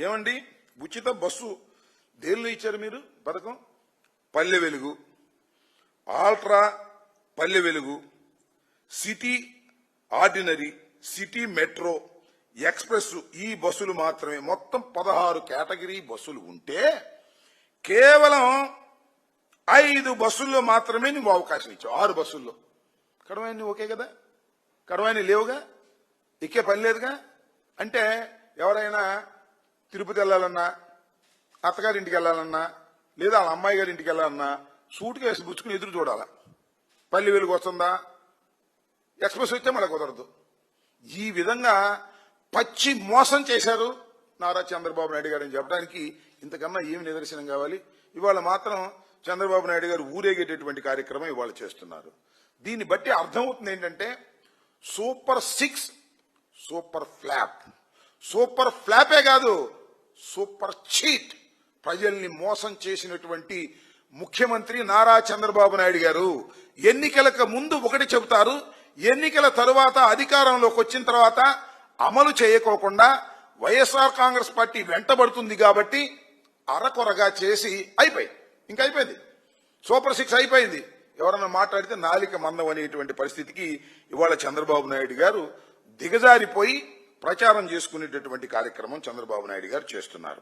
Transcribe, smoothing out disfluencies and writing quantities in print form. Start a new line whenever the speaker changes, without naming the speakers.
ఏమండి ఉచిత బస్సు దేనిలో ఇచ్చారు మీరు పథకం? Palle Velugu, ultra Palle Velugu, city ordinary, city metro, express ఈ బస్సులు మాత్రమే. మొత్తం 16 కేటగిరీ బస్సులు ఉంటే కేవలం 5 బస్సుల్లో మాత్రమే నువ్వు అవకాశం ఇచ్చావు. 6 బస్సుల్లో. కడవాయిని ఓకే కదా? కడవాయిని లేవుగా, ఎక్కే పని లేదుగా. అంటే ఎవరైనా తిరుపతి వెళ్ళాలన్నా, అత్తగారింటికి వెళ్ళాలన్నా, లేదా వాళ్ళ అమ్మాయి గారి ఇంటికి వెళ్ళాలన్నా సూట్ కేసు పుచ్చుకుని ఎదురు చూడాలా. పల్లె వెలుగు వస్తుందా, ఎక్స్ప్రెస్ వస్తే మళ్ళీ కుదరదు. ఈ విధంగా పచ్చి మోసం చేశారు నారా చంద్రబాబు నాయుడు గారు అని చెప్పడానికి ఇంతకన్నా ఏమి నిదర్శనం కావాలి? ఇవాళ మాత్రం చంద్రబాబు నాయుడు గారు ఊరేగేటటువంటి కార్యక్రమం ఇవాళ చేస్తున్నారు. దీన్ని బట్టి అర్థమవుతుంది ఏంటంటే సూపర్ 6 సూపర్ ఫ్లాప్. సూపర్ ఫ్లాపే కాదు, సూపర్ చీట్. ప్రజల్ని మోసం చేసినటువంటి ముఖ్యమంత్రి నారా చంద్రబాబు నాయుడు గారు ఎన్నికలకు ముందు ఒకటి చెబుతారు, ఎన్నికల తరువాత అధికారంలోకి వచ్చిన తర్వాత అమలు చేయకోకుండా వైఎస్ఆర్ కాంగ్రెస్ పార్టీ వెంటబడుతుంది కాబట్టి అరకొరగా చేసి ఇంకా అయిపోయింది. సూపర్ 6 అయిపోయింది. ఎవరన్నా మాట్లాడితే నాలిక మందం అనేటువంటి పరిస్థితికి ఇవాళ చంద్రబాబు నాయుడు గారు దిగజారిపోయి ప్రచారం చేసుకునేటటువంటి కార్యక్రమం చంద్రబాబు నాయుడు గారు చేస్తున్నారు.